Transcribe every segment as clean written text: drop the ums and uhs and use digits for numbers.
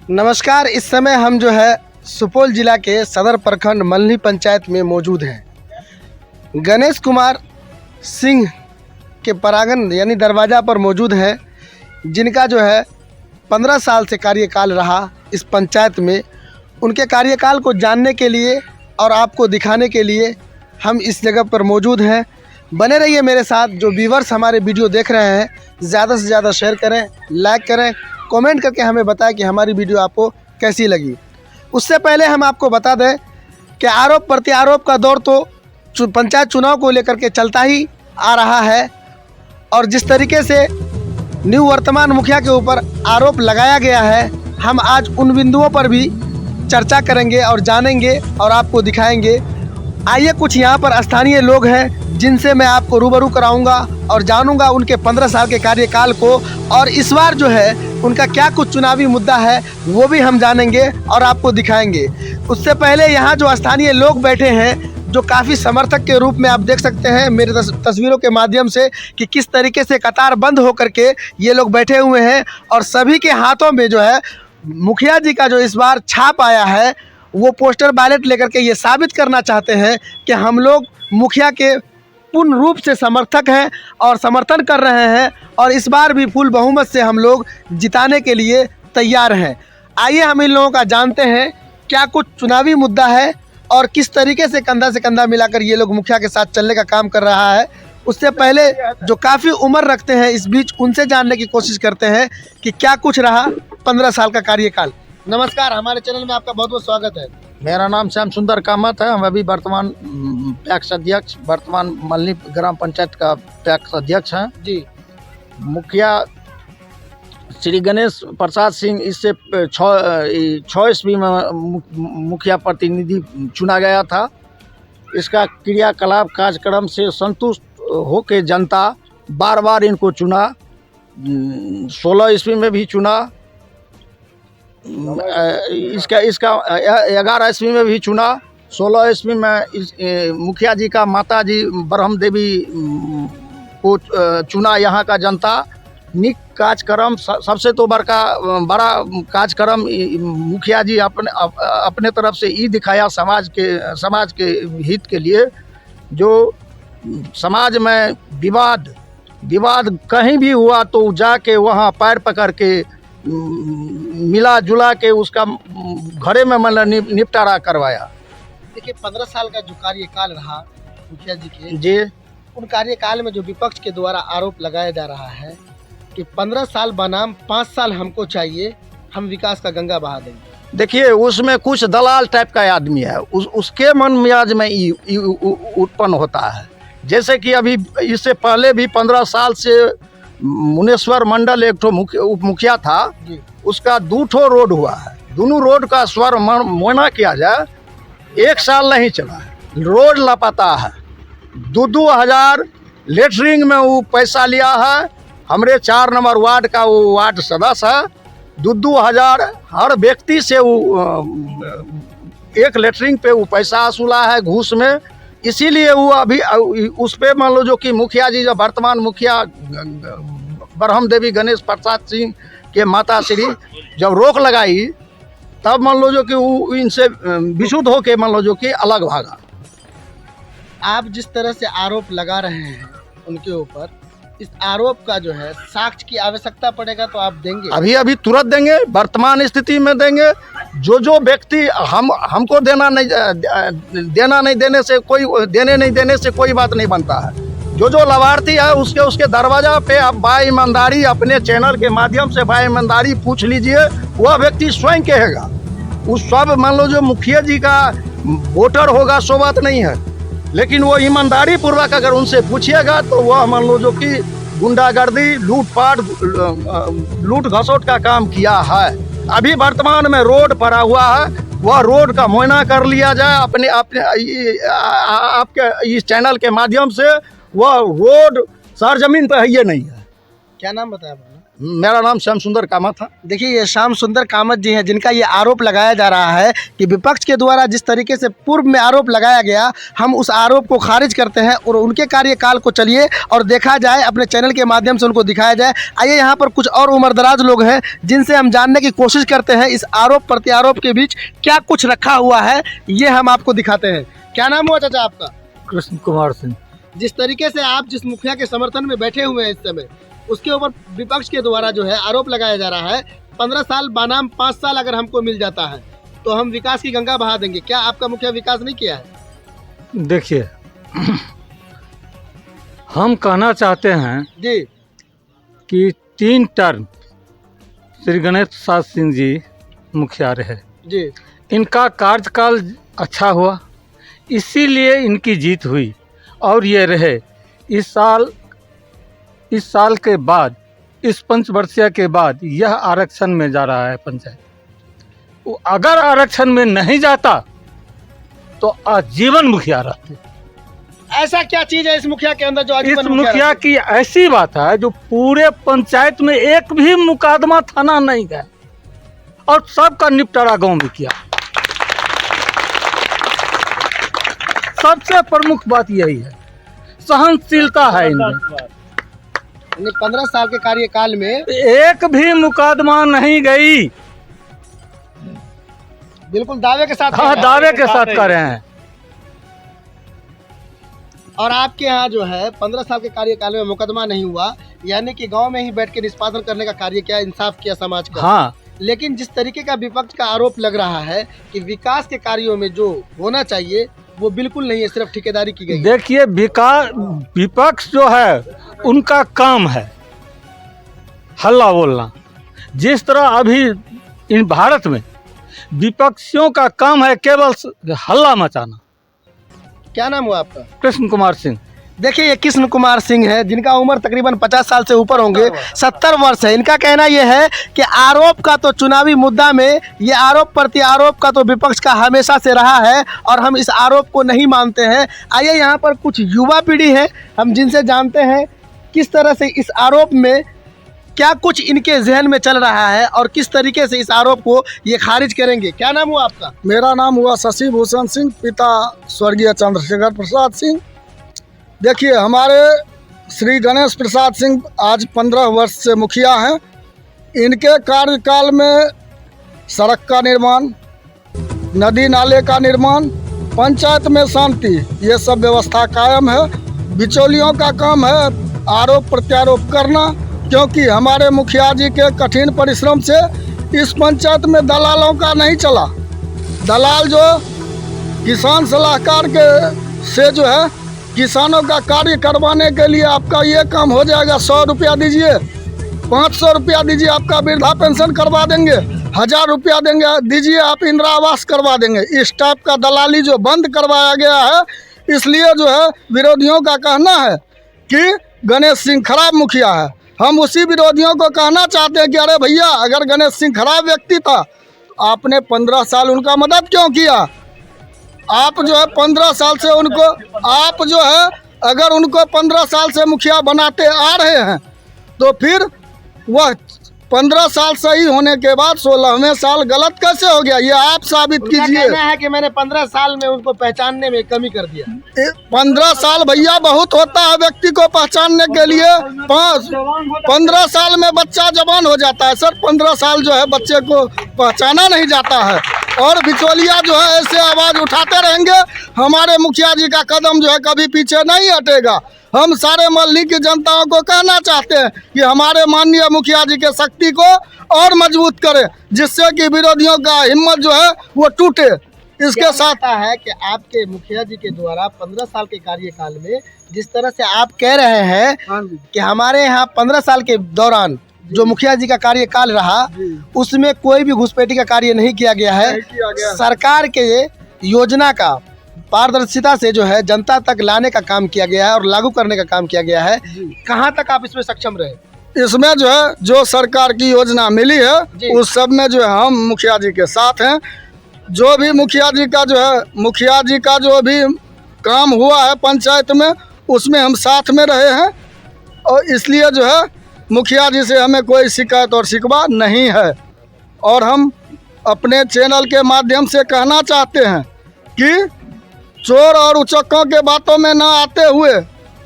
नमस्कार। इस समय हम जो है सुपौल जिला के सदर प्रखंड मल्हनी पंचायत में मौजूद हैं। गणेश कुमार सिंह के परागण यानी दरवाज़ा पर मौजूद हैं, जिनका जो है 15 साल से कार्यकाल रहा इस पंचायत में। उनके कार्यकाल को जानने के लिए और आपको दिखाने के लिए हम इस जगह पर मौजूद हैं। बने रहिए मेरे साथ। जो व्यूवर्स हमारे वीडियो देख रहे हैं, ज़्यादा से ज़्यादा शेयर करें, लाइक करें, कमेंट करके हमें बताएं कि हमारी वीडियो आपको कैसी लगी। उससे पहले हम आपको बता दें कि आरोप प्रत्यारोप का दौर तो पंचायत चुनाव को लेकर के चलता ही आ रहा है, और जिस तरीके से न्यू वर्तमान मुखिया के ऊपर आरोप लगाया गया है, हम आज उन बिंदुओं पर भी चर्चा करेंगे और जानेंगे और आपको दिखाएंगे। आइए, कुछ यहाँ पर स्थानीय लोग हैं जिनसे मैं आपको रूबरू कराऊंगा और जानूंगा उनके 15 साल के कार्यकाल को, और इस बार जो है उनका क्या कुछ चुनावी मुद्दा है वो भी हम जानेंगे और आपको दिखाएंगे। उससे पहले यहाँ जो स्थानीय लोग बैठे हैं, जो काफ़ी समर्थक के रूप में आप देख सकते हैं मेरे तस्वीरों के माध्यम से कि किस तरीके से कतार बंद होकर के ये लोग बैठे हुए हैं, और सभी के हाथों में जो है मुखिया जी का जो इस बार छाप आया है, वो पोस्टर बैलेट लेकर के ये साबित करना चाहते हैं कि हम लोग मुखिया के पूर्ण रूप से समर्थक हैं और समर्थन कर रहे हैं, और इस बार भी फुल बहुमत से हम लोग जिताने के लिए तैयार हैं। आइए हम इन लोगों का जानते हैं क्या कुछ चुनावी मुद्दा है और किस तरीके से कंधा मिलाकर ये लोग मुखिया के साथ चलने का काम कर रहा है। उससे पहले जो काफ़ी उम्र रखते हैं इस बीच, उनसे जानने की कोशिश करते हैं कि क्या कुछ रहा 15 साल का कार्यकाल। नमस्कार, हमारे चैनल में आपका बहुत बहुत स्वागत है। मेरा नाम श्याम सुंदर कामत है। हम अभी वर्तमान पैक्स अध्यक्ष, वर्तमान मल्हनी ग्राम पंचायत का पैक्स अध्यक्ष हैं जी। मुखिया श्री गणेश प्रसाद सिंह इससे 6 ईस्वी में मुखिया प्रतिनिधि चुना गया था। इसका क्रियाकलाप कार्यक्रम से संतुष्ट होकर जनता बार बार इनको चुना। 16 ईस्वी में भी चुना, इसका 11 ईस्वी में भी चुना। 16 ईस्वी में मुखिया जी का माता जी ब्रह्म देवी को चुना यहाँ का जनता। निक कार्यक्रम, सबसे तो बड़ा कार्यक्रम मुखिया जी अपने तरफ से ये दिखाया समाज के हित के लिए। जो समाज में विवाद कहीं भी हुआ तो जाके वहाँ पैर पकड़ के मिला जुला के उसका घरे में मतलब निपटारा करवाया। देखिए, 15 साल का जो कार्यकाल रहा मुखिया जी के, जी, उन कार्यकाल में जो विपक्ष के द्वारा आरोप लगाया जा रहा है कि 15 साल बनाम 5 साल हमको चाहिए, हम विकास का गंगा बहा देंगे। देखिए, उसमें कुछ दलाल टाइप का आदमी है, उसके मन मिजाज में उत्पन्न होता है। जैसे कि अभी इससे पहले भी 15 साल से मुनेश्वर मंडल एक ठो उप मुखिया था, उसका 2 ठो रोड हुआ है। दोनों रोड का स्वर मोना किया जाए, 1 साल नहीं चला है, रोड लापता है। 2-2 हज़ार लेटरिंग में वो पैसा लिया है। हमारे 4 नंबर वार्ड का वो वार्ड सदस्य है। 2-2 हज़ार हर व्यक्ति से वो एक लेटरिंग पे वो पैसा वसूला है घूस में। इसीलिए वो अभी उस पे मान लो जो कि मुखिया जी, जो वर्तमान मुखिया ब्रह्म देवी गणेश प्रसाद सिंह के माता श्री जब रोक लगाई, तब मान लो जो कि वो इनसे विशुद्ध होके मान लो जो कि अलग भागा। आप जिस तरह से आरोप लगा रहे हैं उनके ऊपर, इस आरोप का जो है साक्ष्य की आवश्यकता पड़ेगा तो आप देंगे? अभी तुरंत देंगे, वर्तमान स्थिति में देंगे। जो व्यक्ति हमको देना नहीं देने से कोई बात नहीं बनता है। जो लाभार्थी है उसके दरवाजा पे आप बाईमानदारी अपने चैनल के माध्यम से बाईमानदारी पूछ लीजिए, वह व्यक्ति स्वयं कहेगा। उस सब मान लो जो मुखिया जी का वोटर होगा सो बात नहीं है, लेकिन वो ईमानदारी पूर्वक अगर उनसे पूछिएगा तो वह मान लो जो कि गुंडागर्दी, लूटपाट, लूट घसोट का काम किया है। अभी वर्तमान में रोड पड़ा हुआ है, वह रोड का मुआयना कर लिया जाए अपने आपके इस चैनल के माध्यम से। वह रोड सरजमीन पर है ये नहीं है। क्या नाम बताया आपने? मेरा नाम श्याम सुंदर कामत था। देखिए, ये श्याम सुंदर कामत जी हैं, जिनका ये आरोप लगाया जा रहा है कि विपक्ष के द्वारा जिस तरीके से पूर्व में आरोप लगाया गया, हम उस आरोप को खारिज करते हैं और उनके कार्यकाल को चलिए और देखा जाए, अपने चैनल के माध्यम से उनको दिखाया जाए। आइए, यहाँ पर कुछ और उम्रदराज लोग हैं जिनसे हम जानने की कोशिश करते हैं इस आरोप प्रत्यारोप के बीच क्या कुछ रखा हुआ है, ये हम आपको दिखाते हैं। क्या नाम हुआ चाचा आपका? कृष्ण कुमार सिंह। जिस तरीके से आप जिस मुखिया के समर्थन में बैठे हुए हैं इस समय, उसके ऊपर विपक्ष के द्वारा जो है आरोप लगाया जा रहा है 15 साल बनाम 5 साल अगर हमको मिल जाता है तो हम विकास की गंगा बहा देंगे। क्या आपका मुखिया विकास नहीं किया है? देखिए, हम कहना चाहते हैं जी कि 3 टर्म श्री गणेश प्रसाद सिंह जी मुखिया रहे, जी इनका कार्यकाल अच्छा हुआ, इसीलिए इनकी जीत हुई और ये रहे। इस साल के बाद, इस पंचवर्षीय के बाद यह आरक्षण में जा रहा है पंचायत। अगर आरक्षण में नहीं जाता तो आजीवन मुखिया रहते। ऐसा क्या चीज है इस मुखिया के अंदर जो इस आजीवन मुखिया की ऐसी बात है जो पूरे पंचायत में एक भी मुकदमा थाना नहीं गया और सबका निपटारा गांव में किया। सबसे प्रमुख बात यही है, सहनशीलता है इनमें। 15 साल के कार्यकाल में एक भी मुकदमा नहीं गई। बिल्कुल दावे के साथ हाँ, दावे के साथ कर रहे हैं। और आपके यहाँ जो है 15 साल के कार्यकाल में मुकदमा नहीं हुआ, यानी कि गांव में ही बैठ के निष्पादन करने का कार्य किया, इंसाफ किया समाज का। हाँ, लेकिन जिस तरीके का विपक्ष का आरोप लग रहा है कि विकास के कार्यों में जो होना चाहिए वो बिल्कुल नहीं है, सिर्फ ठेकेदारी की गई है। देखिए, विपक्ष जो है उनका काम है हल्ला बोलना। जिस तरह अभी इन भारत में विपक्षियों का काम है केवल हल्ला मचाना। क्या नाम हुआ आपका? कृष्ण कुमार सिंह। देखिए, ये कृष्ण कुमार सिंह है जिनका उम्र तकरीबन 50 साल से ऊपर होंगे, 70 वर्ष है। इनका कहना यह है कि आरोप का तो चुनावी मुद्दा में ये आरोप प्रत्यारोप का तो विपक्ष का हमेशा से रहा है और हम इस आरोप को नहीं मानते हैं। आइए, यहाँ पर कुछ युवा पीढ़ी है, हम जिनसे जानते हैं किस तरह से इस आरोप में क्या कुछ इनके जहन में चल रहा है और किस तरीके से इस आरोप को ये खारिज करेंगे। क्या नाम हुआ आपका? मेरा नाम हुआ शशि भूषण सिंह, पिता स्वर्गीय चंद्रशेखर प्रसाद सिंह। देखिए, हमारे श्री गणेश प्रसाद सिंह आज 15 वर्ष से मुखिया हैं। इनके कार्यकाल में सड़क का निर्माण, नदी नाले का निर्माण, पंचायत में शांति, ये सब व्यवस्था कायम है। बिचौलियों का काम है आरोप प्रत्यारोप करना, क्योंकि हमारे मुखिया जी के कठिन परिश्रम से इस पंचायत में दलालों का नहीं चला। दलाल जो किसान सलाहकार के से जो है किसानों का कार्य करवाने के लिए आपका ये काम हो जाएगा, 100 रुपया दीजिए, 500 रुपया दीजिए, आपका वृद्धा पेंशन करवा देंगे, 1000 रुपया देंगे दीजिए, आप इंदिरा आवास करवा देंगे। इस टाइप का दलाली जो बंद करवाया गया है, इसलिए जो है विरोधियों का कहना है कि गणेश सिंह खराब मुखिया है। हम उसी विरोधियों को कहना चाहते हैं कि अरे भैया, अगर गणेश सिंह खराब व्यक्ति था, आपने 15 साल उनका मदद क्यों किया? आप जो है 15 साल से उनको, आप जो है अगर उनको 15 साल से मुखिया बनाते आ रहे हैं तो फिर वह 15 साल सही होने के बाद 16वें साल गलत कैसे हो गया? ये आप साबित कीजिए। कहना है कि मैंने 15 साल में उनको पहचानने में कमी कर दिया। 15 साल भैया बहुत होता है व्यक्ति को पहचानने के लिए। 15 साल में बच्चा जवान हो जाता है सर। 15 साल जो है बच्चे को पहचाना नहीं जाता है और बिचौलिया जो है ऐसे आवाज़ उठाते रहेंगे। हमारे मुखिया जी का कदम जो है कभी पीछे नहीं हटेगा। हम सारे मल्ली की जनताओं को कहना चाहते हैं कि हमारे माननीय मुखिया जी के शक्ति को और मजबूत करें, जिससे कि विरोधियों का हिम्मत जो है वो टूटे। इसके साथ है कि आपके मुखिया जी के द्वारा 15 साल के कार्यकाल में जिस तरह से आप कह रहे हैं कि हमारे यहाँ 15 साल के दौरान जो मुखिया जी का कार्यकाल रहा उसमें कोई भी घुसपैठी का कार्य नहीं किया गया है। सरकार के योजना का पारदर्शिता से जो है जनता तक लाने का काम किया गया है और लागू करने का काम किया गया है। कहाँ तक आप इसमें सक्षम रहे? इसमें जो है जो सरकार की योजना मिली है उस सब में जो है हम मुखिया जी के साथ हैं। जो भी मुखिया जी का जो भी काम हुआ है पंचायत में उसमें हम साथ में रहे हैं और इसलिए जो है मुखिया जी से हमें कोई शिकायत और शिकवा नहीं है। और हम अपने चैनल के माध्यम से कहना चाहते हैं कि चोर और उचक्कों के बातों में ना आते हुए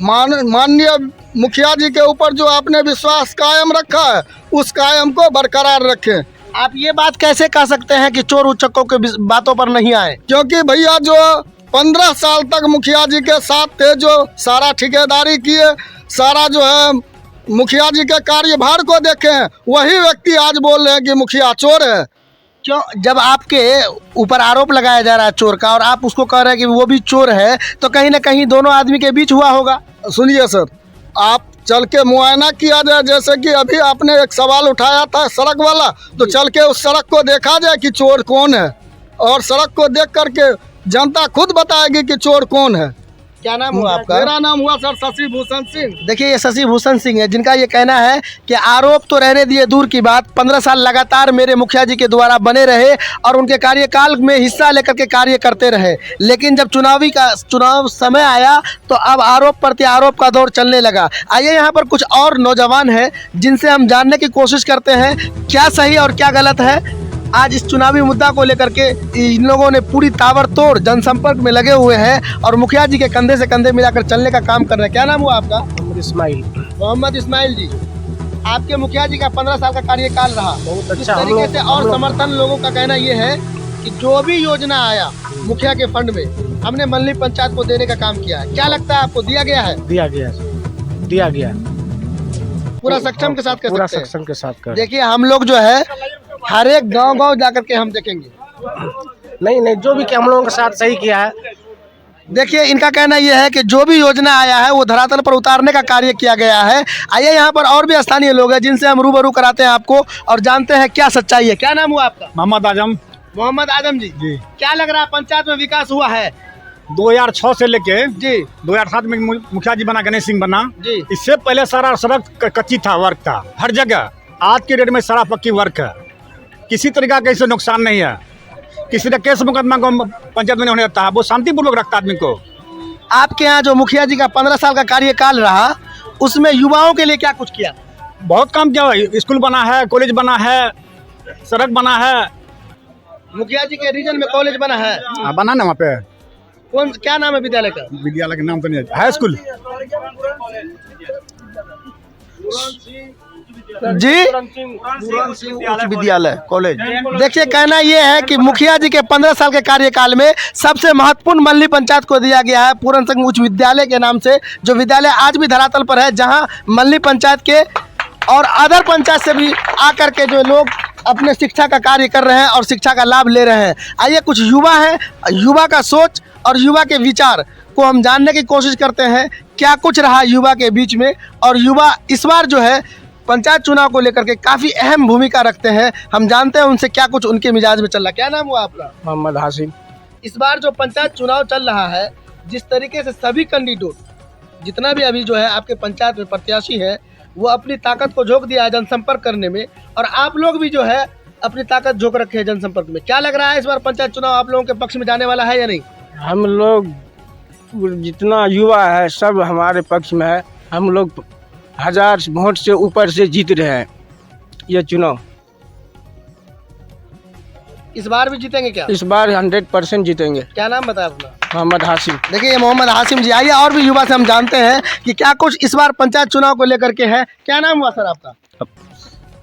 माननीय मुखिया जी के ऊपर जो आपने विश्वास कायम रखा है उस कायम को बरकरार रखें। आप ये बात कैसे कह सकते हैं कि चोर उचक्कों के बातों पर नहीं आए? क्योंकि भैया जो 15 साल तक मुखिया जी के साथ थे, जो सारा ठेकेदारी किए, सारा जो है मुखिया जी के कार्यभार को देखें, वही व्यक्ति आज बोल रहे हैं कि मुखिया चोर है। क्यों? जब आपके ऊपर आरोप लगाया जा रहा है चोर का और आप उसको कह रहे हैं कि वो भी चोर है, तो कहीं ना कहीं दोनों आदमी के बीच हुआ होगा। सुनिए सर, आप चल के मुआयना किया जाए, जैसे कि अभी आपने एक सवाल उठाया था सड़क वाला, तो चल के उस सड़क को देखा जाए कि चोर कौन है, और सड़क को देख करके जनता खुद बताएगी कि चोर कौन है। क्या नाम हुआ आपका? मेरा नाम हुआ सर शशि भूषण सिंह। देखिए, ये शशि भूषण सिंह है, जिनका ये कहना है कि आरोप तो रहने दिए दूर की बात, 15 साल लगातार मेरे मुखिया जी के द्वारा बने रहे और उनके कार्यकाल में हिस्सा लेकर के कार्य करते रहे, लेकिन जब चुनाव समय आया तो अब आरोप प्रत्यारोप का दौर चलने लगा। आइए यहाँ पर कुछ और नौजवान हैं जिनसे हम जानने की कोशिश करते हैं क्या सही और क्या गलत है। आज इस चुनावी मुद्दा को लेकर के इन लोगों ने पूरी ताबड़तोड़ जनसंपर्क में लगे हुए हैं और मुखिया जी के कंधे से कंधे मिलाकर चलने का काम कर रहे हैं। क्या नाम हुआ आपका? मोहम्मद इस्माइल जी, आपके मुखिया जी का 15 साल का कार्यकाल रहा, बहुत अच्छा तरीके से, और समर्थन लोगों का कहना ये है कि जो भी योजना आया मुखिया के फंड में हमने मल्ली पंचायत को देने का काम किया है। क्या लगता है आपको, दिया गया है? दिया गया पूरा सक्षम के साथ कर पूरा सकते हैं? सक्षम के साथ कर। देखिए, हम लोग जो है हर एक गांव जाकर के हम देखेंगे। नहीं, जो भी हम लोगों के साथ सही किया है। देखिए, इनका कहना यह है कि जो भी योजना आया है वो धरातल पर उतारने का कार्य किया गया है। आइए यहाँ पर और भी स्थानीय लोग हैं जिनसे हम रूबरू कराते हैं आपको और जानते हैं क्या सच्चाई है। क्या नाम हुआ आपका? मोहम्मद आजम मोहम्मद आजम जी, क्या लग रहा है पंचायत में विकास हुआ है? 2006 से लेके जी 2007 में मुखिया जी बना, गणेश सिंह बना जी। इससे पहले सारा सड़क कच्ची था, वर्क था हर जगह। आज के डेट में सारा पक्की वर्क है, किसी तरीका का इससे नुकसान नहीं है। किसी का केस मुकदमा को पंचायत में नहीं होने देता है, वो शांतिपूर्वक रखता आदमी को। आपके यहाँ जो मुखिया जी का 15 साल का कार्यकाल रहा उसमें युवाओं के लिए क्या कुछ किया? बहुत काम किया है, स्कूल बना है, कॉलेज बना है, सड़क बना है। मुखिया जी के रीजन में कॉलेज बना है? बना ना वहाँ पे। कौन, क्या नाम है विद्यालय का? विद्यालय का नाम तो नहीं है, हाई स्कूल जी, उच्च विद्यालय कॉलेज। देखिए, कहना यह है कि मुखिया जी के 15 साल के कार्यकाल में सबसे महत्वपूर्ण मल्ली पंचायत को दिया गया है पूरन सिंह उच्च विद्यालय के नाम से, जो विद्यालय आज भी धरातल पर है, जहां मल्ली पंचायत के और अदर पंचायत से भी आकर के जो लोग अपने शिक्षा का कार्य कर रहे हैं और शिक्षा का लाभ ले रहे हैं। आइए, कुछ युवा हैं, युवा का सोच और युवा के विचार को हम जानने की कोशिश करते हैं क्या कुछ रहा युवा के बीच में। और युवा इस बार जो है पंचायत चुनाव को लेकर के काफ़ी अहम भूमिका रखते हैं। हम जानते हैं उनसे क्या कुछ उनके मिजाज में चल रहा है। क्या नाम हुआ आपका? मोहम्मद हासिम। इस बार जो पंचायत चुनाव चल रहा है, जिस तरीके से सभी कैंडिडेट जितना भी अभी जो है आपके पंचायत में प्रत्याशी है वो अपनी ताकत को झोंक दिया है जनसंपर्क करने में, और आप लोग भी जो है अपनी ताकत झोंक रखे हैं जनसंपर्क में। क्या लग रहा है इस बार पंचायत चुनाव आप लोगों के पक्ष में जाने वाला है या नहीं? हम लोग जितना युवा है सब हमारे पक्ष में है। हम लोग 1000 वोट से ऊपर से जीत रहे हैं ये चुनाव। इस बार भी जीतेंगे क्या? इस बार 100% जीतेंगे। क्या नाम बताया अपना? मोहम्मद हासिम। देखिए, ये मोहम्मद हासिम जी। आइए और भी युवा से हम जानते हैं कि क्या कुछ इस बार पंचायत चुनाव को लेकर के है। क्या नाम हुआ सर आपका?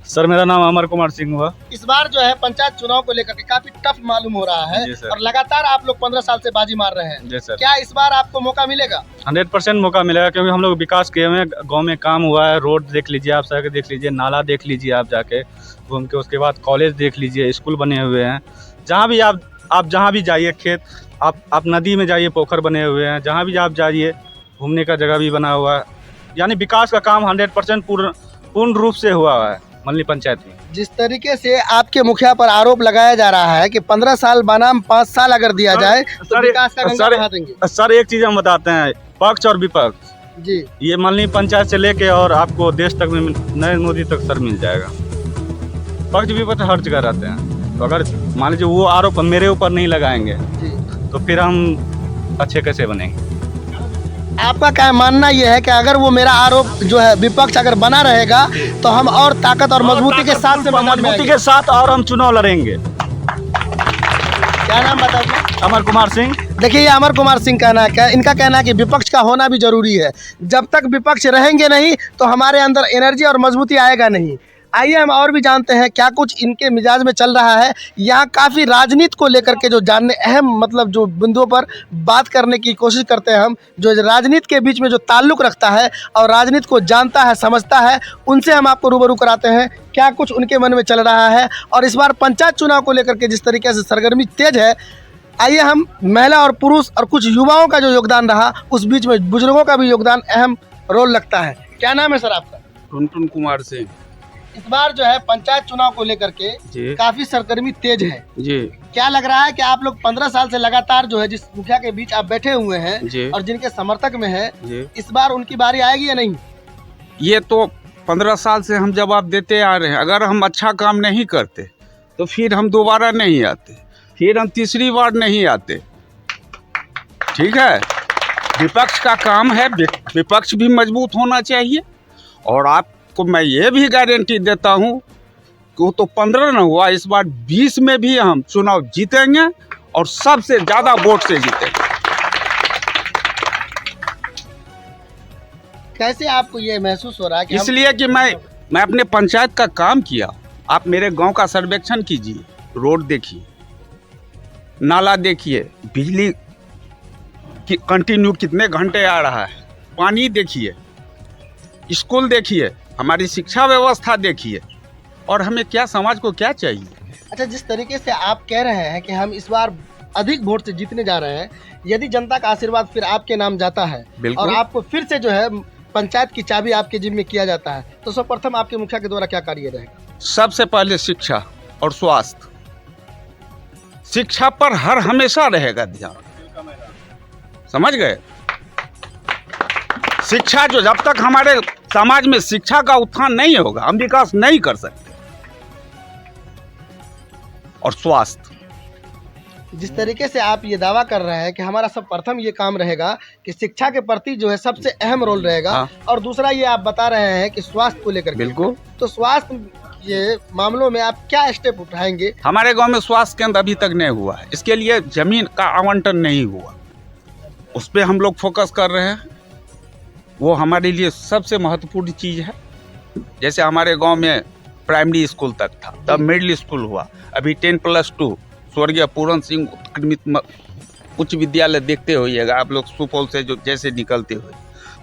सर, मेरा नाम अमर कुमार सिंह हुआ। इस बार जो है पंचायत चुनाव को लेकर के काफी टफ मालूम हो रहा है और लगातार आप लोग 15 साल से बाजी मार रहे हैं। जी सर। क्या इस बार आपको मौका मिलेगा? 100% मौका मिलेगा, क्योंकि हम लोग विकास किए हुए हैं। गाँव में काम हुआ है, रोड देख लीजिए आप, सड़क देख लीजिए, नाला देख लीजिए आप जाके घूम के, उसके बाद कॉलेज देख लीजिए, स्कूल बने हुए हैं। जहाँ भी आप जहाँ भी जाइए, खेत आप नदी में जाइए, पोखर बने हुए हैं, जहाँ भी आप जाइए घूमने का जगह भी बना हुआ है। यानी विकास का काम 100% पूर्ण रूप से हुआ है मल्ली पंचायत में। जिस तरीके से आपके मुखिया पर आरोप लगाया जा रहा है कि 15 साल बनाम 5 साल अगर दिया जाए तो विकास का गंगा बहा देंगे। सर, एक चीज़ हम बताते हैं, पक्ष और विपक्ष जी, ये मल्ली पंचायत से लेके और आपको देश तक में नरेंद्र मोदी तक सर मिल जाएगा। पक्ष विपक्ष हर जगह रहते हैं, तो अगर मान लीजिए वो आरोप मेरे ऊपर नहीं लगाएंगे जी, तो फिर हम अच्छे कैसे बनेंगे। आपका क्या मानना ये है कि अगर वो मेरा आरोप जो है विपक्ष अगर बना रहेगा तो हम और ताकत और मजबूती के साथ से मैदान में मजबूती आएंगे? के साथ और हम चुनाव लड़ेंगे। क्या नाम बताइए? अमर कुमार सिंह। देखिए ये अमर कुमार सिंह कहना है, क्या इनका कहना है कि विपक्ष का होना भी जरूरी है। जब तक विपक्ष रहेंगे नहीं तो हमारे अंदर एनर्जी और मजबूती आएगा नहीं। आइए हम और भी जानते हैं क्या कुछ इनके मिजाज में चल रहा है। यहाँ काफ़ी राजनीति को लेकर के जो जानने अहम मतलब जो बिंदुओं पर बात करने की कोशिश करते हैं हम, जो राजनीति के बीच में जो ताल्लुक़ रखता है और राजनीति को जानता है समझता है, उनसे हम आपको रूबरू कराते हैं क्या कुछ उनके मन में चल रहा है। और इस बार पंचायत चुनाव को लेकर के जिस तरीके से सरगर्मी तेज है, आइए हम महिला और पुरुष और कुछ युवाओं का जो योगदान रहा, उस बीच में बुजुर्गों का भी योगदान अहम रोल लगता है। क्या नाम है सर आपका? टुनटुन कुमार सिंह इस बार जो है पंचायत चुनाव को लेकर के जी काफी सरगर्मी तेज है। जी क्या लग रहा है कि आप लोग 15 साल से लगातार जो है जिस मुखिया के बीच आप बैठे हुए हैं जी और जिनके समर्थक में है, जी इस बार उनकी बारी आएगी या नहीं? ये तो 15 साल से हम जवाब देते आ रहे हैं। अगर हम अच्छा काम नहीं करते तो फिर हम दोबारा नहीं आते, फिर हम तीसरी बार नहीं आते। ठीक है, विपक्ष का काम है, विपक्ष भी मजबूत होना चाहिए। और आपको मैं ये भी गारंटी देता हूँ कि वो तो 15 न हुआ, इस बार 20 में भी हम चुनाव जीतेंगे और सबसे ज़्यादा वोट से जीतेंगे। कैसे आपको ये महसूस हो रहा है कि इसलिए कि मैं अपने पंचायत का काम किया। आप मेरे गांव का सर्वेक्षण कीजिए, रोड देखिए, नाला देखिए, बिजली की कंटिन्यू कितने घंटे आ रहा है, पानी देखिए, स्कूल देखिए, हमारी शिक्षा व्यवस्था देखिए, और हमें क्या समाज को क्या चाहिए। अच्छा, जिस तरीके से आप कह रहे हैं कि हम इस बार अधिक वोट से जीतने जा रहे हैं, यदि जनता का आशीर्वाद फिर आपके नाम जाता है बिल्कुल। और आपको फिर से जो है पंचायत की चाबी आपके जिम्मे किया जाता है, तो सर्वप्रथम आपके मुखिया के द्वारा क्या कार्य रहेगा? सबसे पहले शिक्षा और स्वास्थ्य। शिक्षा पर हर हमेशा रहेगा ध्यान, समझ गए? शिक्षा जो जब तक हमारे समाज में शिक्षा का उत्थान नहीं होगा, हम विकास नहीं कर सकते। और स्वास्थ्य, जिस तरीके से आप ये दावा कर रहे हैं कि हमारा सब प्रथम ये काम रहेगा कि शिक्षा के प्रति जो है सबसे अहम रोल रहेगा, हाँ। और दूसरा ये आप बता रहे हैं कि स्वास्थ्य को लेकर के। बिल्कुल। तो स्वास्थ्य ये मामलों में आप क्या स्टेप उठाएंगे? हमारे गांव में स्वास्थ्य केंद्र अभी तक नहीं हुआ है, इसके लिए जमीन का आवंटन नहीं हुआ, उस पर हम लोग फोकस कर रहे हैं। वो हमारे लिए सबसे महत्वपूर्ण चीज़ है। जैसे हमारे गांव में प्राइमरी स्कूल तक था, तब मिडिल स्कूल हुआ, अभी 10+2 स्वर्गीय पूरन सिंह उत्कृष्ट उच्च विद्यालय देखते होइएगा आप लोग सुपौल से जो जैसे निकलते हुए,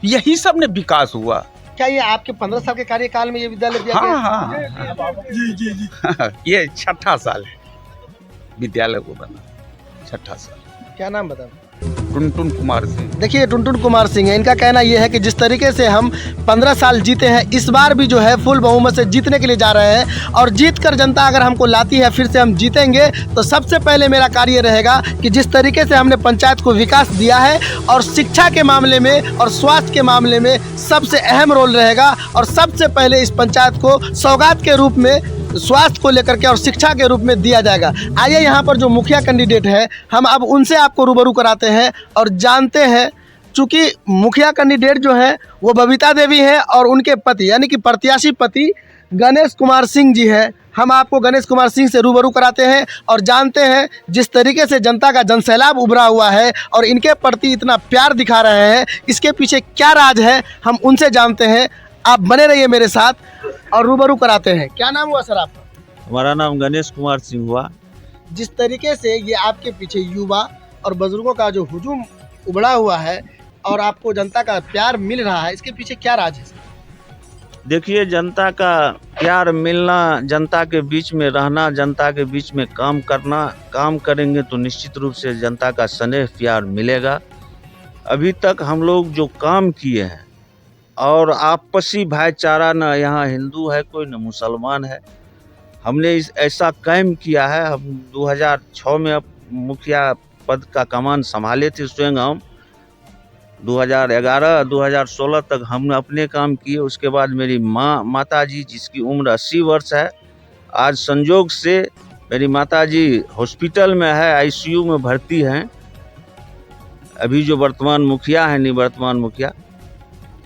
यही सब ने विकास हुआ। क्या ये आपके 15 साल के कार्यकाल में ये विद्यालय दिया गया? हाँ, ये 6ठा साल है विद्यालय को बना, 6ठा साल। क्या नाम बता? टुनटुन कुमार सिंह। देखिए टुनटुन कुमार सिंह है, इनका कहना यह है कि जिस तरीके से हम 15 साल जीते हैं, इस बार भी जो है फुल बहुमत से जीतने के लिए जा रहे हैं, और जीत कर जनता अगर हमको लाती है फिर से हम जीतेंगे। तो सबसे पहले मेरा कार्य रहेगा कि जिस तरीके से हमने पंचायत को विकास दिया है और शिक्षा के मामले में और स्वास्थ्य के मामले में सबसे अहम रोल रहेगा, और सबसे पहले इस पंचायत को सौगात के रूप में स्वास्थ्य को लेकर के और शिक्षा के रूप में दिया जाएगा। आइए यहाँ पर जो मुखिया कैंडिडेट है, हम अब उनसे आपको रूबरू कराते हैं और जानते हैं। चूँकि मुखिया कैंडिडेट जो है वो बबीता देवी है और उनके पति यानी कि प्रत्याशी पति गणेश कुमार सिंह जी है। हम आपको गणेश कुमार सिंह से रूबरू कराते हैं और जानते हैं जिस तरीके से जनता का जनसैलाब उभरा हुआ है और इनके प्रति इतना प्यार दिखा रहे हैं, इसके पीछे क्या राज है, हम उनसे जानते हैं। आप बने रहिए मेरे साथ और रूबरू कराते हैं। क्या नाम हुआ सर आपका? हमारा नाम गणेश कुमार सिंह हुआ। जिस तरीके से ये आपके पीछे युवा और बुजुर्गों का जो हुजूम उभरा हुआ है और आपको जनता का प्यार मिल रहा है, इसके पीछे क्या राज है? देखिए, जनता का प्यार मिलना, जनता के बीच में रहना, जनता के बीच में काम करना, काम करेंगे तो निश्चित रूप से जनता का स्नेह प्यार मिलेगा। अभी तक हम लोग जो काम किए हैं और आपसी भाईचारा, न यहाँ हिंदू है कोई न मुसलमान है, हमने ऐसा कायम किया है। हम 2006 में मुखिया पद का कमान संभाले थे स्वयं हम। 2011-2016 तक हमने अपने काम किए। उसके बाद मेरी माताजी जिसकी उम्र 80 वर्ष है, आज संजोग से मेरी माताजी हॉस्पिटल में है, आईसीयू में भर्ती हैं। अभी जो वर्तमान मुखिया है, निवर्तमान मुखिया,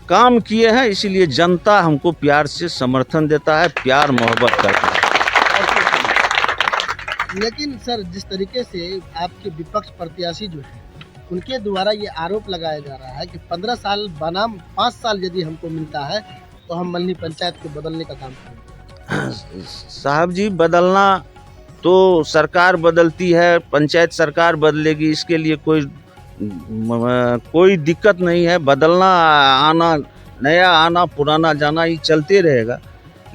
काम किए हैं, इसीलिए जनता हमको प्यार से समर्थन देता है, प्यार मोहब्बत करता है। लेकिन सर, जिस तरीके से आपके विपक्ष प्रत्याशी जो है, उनके द्वारा ये आरोप लगाया जा रहा है कि 15 साल बनाम 5 साल यदि हमको मिलता है तो हम मल्हनी पंचायत को बदलने का काम करेंगे। साहब जी, बदलना तो सरकार बदलती है, पंचायत सरकार बदलेगी, इसके लिए कोई दिक्कत नहीं है। बदलना, आना, नया आना, पुराना जाना, ये चलते रहेगा।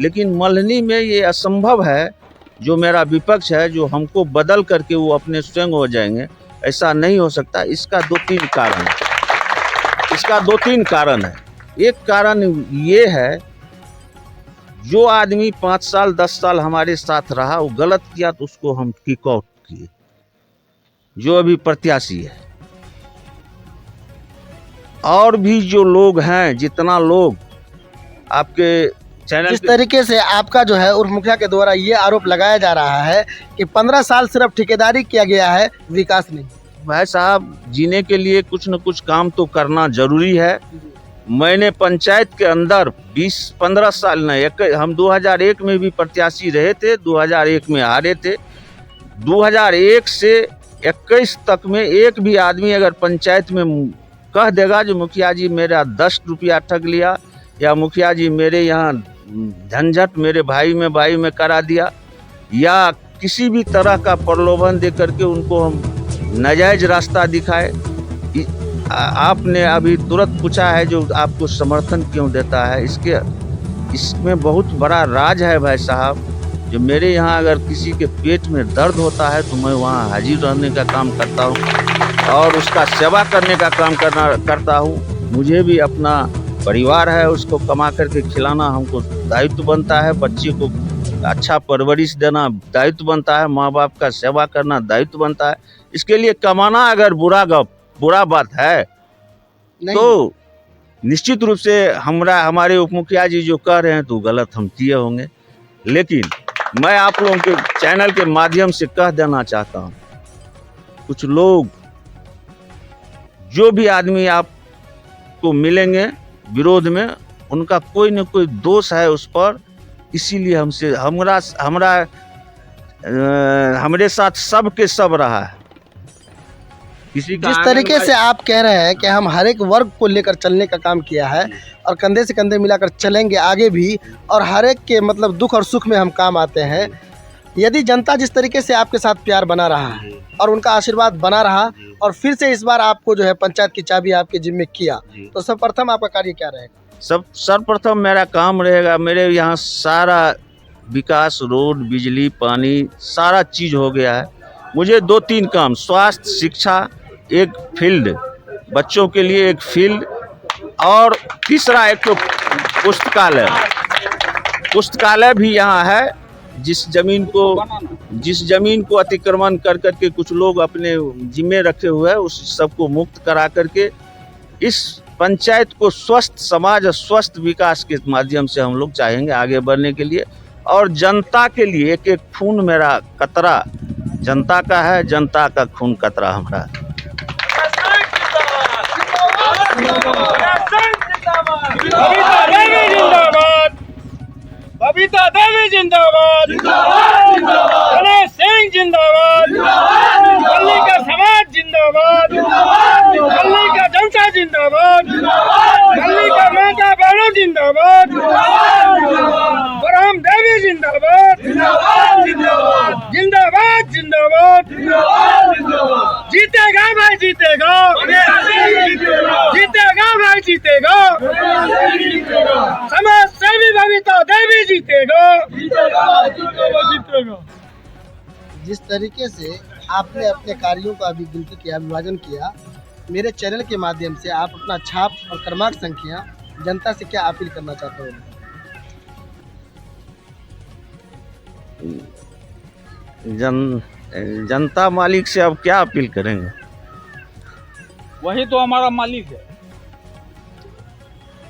लेकिन मल्हनी में ये असंभव है, जो मेरा विपक्ष है, जो हमको बदल करके वो अपने स्वयं हो जाएंगे, ऐसा नहीं हो सकता। इसका 2-3 कारण है। एक कारण ये है, जो आदमी 5 साल 10 साल हमारे साथ रहा, वो गलत किया तो उसको हम किक आउट किए, जो अभी प्रत्याशी है। और भी जो लोग हैं, जितना लोग आपके चैनल, जिस तरीके से आपका जो है उर्फ मुखिया के द्वारा ये आरोप लगाया जा रहा है कि 15 साल सिर्फ ठेकेदारी किया गया है, विकास नहीं। भाई साहब, जीने के लिए कुछ न कुछ काम तो करना जरूरी है। मैंने पंचायत के अंदर 20-15 साल नहीं, हम 2001 में भी प्रत्याशी रहे थे, 2001 में हारे थे। 2001 से 21 तक में एक भी आदमी अगर पंचायत में कह देगा जो मुखिया जी मेरा 10 रुपया ठग लिया, या मुखिया जी मेरे यहाँ झंझट मेरे भाई में करा दिया, या किसी भी तरह का प्रलोभन दे करके उनको हम नाजायज रास्ता दिखाए। आपने अभी तुरंत पूछा है जो आपको समर्थन क्यों देता है, इसमें बहुत बड़ा राज है भाई साहब। जो मेरे यहाँ अगर किसी के पेट में दर्द होता है तो मैं वहाँ हाजिर रहने का काम करता हूँ और उसका सेवा करने का काम करता हूँ। मुझे भी अपना परिवार है, उसको कमा करके खिलाना हमको दायित्व बनता है, बच्चे को अच्छा परवरिश देना दायित्व बनता है, माँ बाप का सेवा करना दायित्व बनता है। इसके लिए कमाना अगर बुरा बात है तो निश्चित रूप से हमारे उप मुखिया जी जो कह रहे हैं तो गलत हम किए होंगे। लेकिन मैं आप लोगों के चैनल के माध्यम से कह देना चाहता हूँ, कुछ लोग, जो भी आदमी आपको मिलेंगे विरोध में, उनका कोई न कोई दोष है उस पर, इसीलिए हमारे साथ सब के सब रहा है। जिस तरीके से आप कह रहे हैं कि हम हर एक वर्ग को लेकर चलने का काम किया है और कंधे से कंधे मिलाकर चलेंगे आगे भी, और हर एक के मतलब दुख और सुख में हम काम आते हैं। यदि जनता जिस तरीके से आपके साथ प्यार बना रहा है और उनका आशीर्वाद बना रहा और फिर से इस बार आपको जो है पंचायत की चाबी आपके जिम्मे किया, तो सर्वप्रथम आपका कार्य क्या रहेगा? सर्वप्रथम मेरा काम रहेगा, मेरे यहाँ सारा विकास, रोड, बिजली, पानी, सारा चीज़ हो गया है। मुझे 2-3 काम, स्वास्थ्य, शिक्षा, एक फील्ड, बच्चों के लिए एक फील्ड, और तीसरा एक तो पुस्तकालय भी यहाँ है। जिस जमीन को अतिक्रमण कर करके कुछ लोग अपने जिम्मे रखे हुए हैं, उस सबको मुक्त करा करके इस पंचायत को स्वस्थ समाज और स्वस्थ विकास के माध्यम से हम लोग चाहेंगे आगे बढ़ने के लिए। और जनता के लिए एक खून मेरा कतरा जनता का है, जनता का खून कतरा हमारा। बबीता देवी जिंदाबाद, गणेश सिंह जिंदाबाद, दिल्ली का समाज जिंदाबाद, दिल्ली का जनता जिंदाबाद, दिल्ली का माता बहनों जिंदाबाद, ब्रह्म देवी जिंदाबाद, जिंदाबाद जिंदाबाद, जीतेगा भाई जीतेगा, जीतेगा भाई जीतेगा, समाज सेवी बबीता देवी जीतेगा। जिस तरीके से आपने अपने कार्यों का अभी गिनती किया, विभाजन किया, मेरे चैनल के माध्यम से आप अपना छाप और क्रमांक संख्या जनता से क्या अपील करना चाहते हो? जनता मालिक से अब क्या अपील करेंगे? वही तो हमारा मालिक है।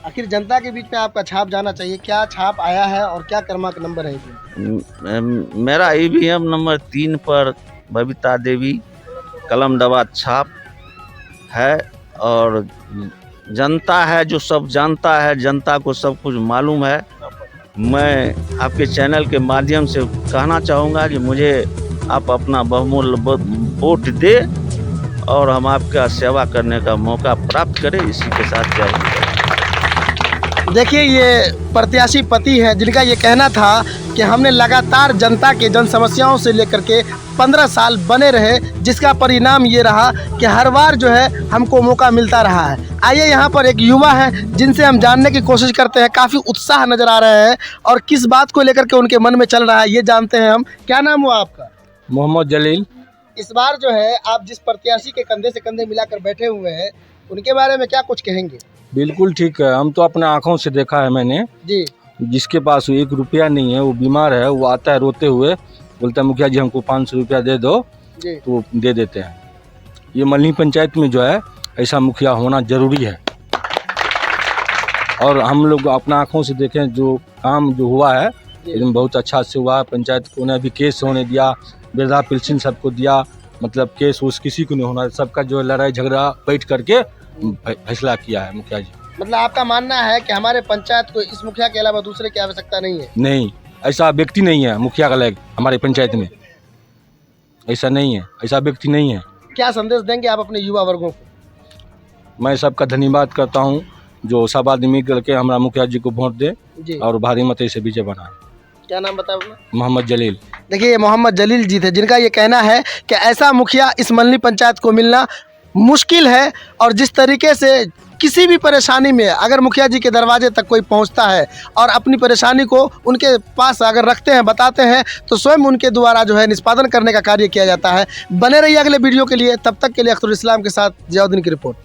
आखिर जनता के बीच में आपका छाप जाना चाहिए, क्या छाप आया है और क्या क्रमांक नंबर है? मेरा EVM नंबर 3 पर बबीता देवी कलम दवा छाप है और जनता है जो सब जानता है, जनता को सब कुछ मालूम है। मैं आपके चैनल के माध्यम से कहना चाहूँगा कि मुझे आप अपना बहुमूल्य वोट दे और हम आपका सेवा करने का मौका प्राप्त करें। इसी के साथ जय हिंद। देखिए, ये प्रत्याशी पति हैं जिनका ये कहना था कि हमने लगातार जनता के जन समस्याओं से लेकर के 15 साल बने रहे, जिसका परिणाम ये रहा कि हर बार जो है हमको मौका मिलता रहा है। आइए यहाँ पर एक युवा है जिनसे हम जानने की कोशिश करते हैं। काफ़ी उत्साह नज़र आ रहे हैं और किस बात को लेकर के उनके मन में चल रहा है ये जानते हैं हम। क्या नाम हुआ आपका? मोहम्मद जलील। इस बार जो है आप जिस प्रत्याशी के कंधे से कंधे मिलाकर बैठे हुए हैं, उनके बारे में क्या कुछ कहेंगे? बिल्कुल ठीक है, हम तो अपने आँखों से देखा है मैंने। जी, जिसके पास 1 रुपया नहीं है, वो बीमार है, वो आता है रोते हुए, बोलता है मुखिया जी हमको 500 रुपया दे दो, जी। तो दे देते हैं। ये मल्हनी पंचायत में जो है ऐसा मुखिया होना जरूरी है। और हम लोग अपना आँखों से देखें जो काम जो हुआ है एकदम बहुत अच्छा से हुआ है। पंचायत को ने भी केस होने दिया, वृद्धा पेंशन सबको दिया, मतलब केस उस किसी को नहीं होना, सबका जो लड़ाई झगड़ा बैठ करके फैसला किया है मुखिया जी। मतलब आपका मानना है कि हमारे पंचायत को इस मुखिया के अलावा दूसरे की आवश्यकता नहीं है? नहीं, ऐसा व्यक्ति नहीं है मुखिया का लायक हमारे पंचायत में, ऐसा नहीं है, ऐसा व्यक्ति नहीं है। क्या संदेश देंगे आप अपने युवा वर्गों को? मैं सबका धन्यवाद करता हूँ जो सब आदमी करके हमारा मुखिया जी को वोट दे जी। और भारी मत से विजय बनाए। क्या नाम बताया आपने? मोहम्मद जलील। देखिए, ये मोहम्मद जलील जी थे जिनका ये कहना है कि ऐसा मुखिया इस मल्हनी पंचायत को मिलना मुश्किल है और जिस तरीके से किसी भी परेशानी में अगर मुखिया जी के दरवाजे तक कोई पहुंचता है और अपनी परेशानी को उनके पास अगर रखते हैं, बताते हैं, तो स्वयं उनके द्वारा जो है निष्पादन करने का कार्य किया जाता है। बने रहिए अगले वीडियो के लिए, तब तक के लिए अख्तर इस्लाम के साथ जियाउद्दीन की रिपोर्ट।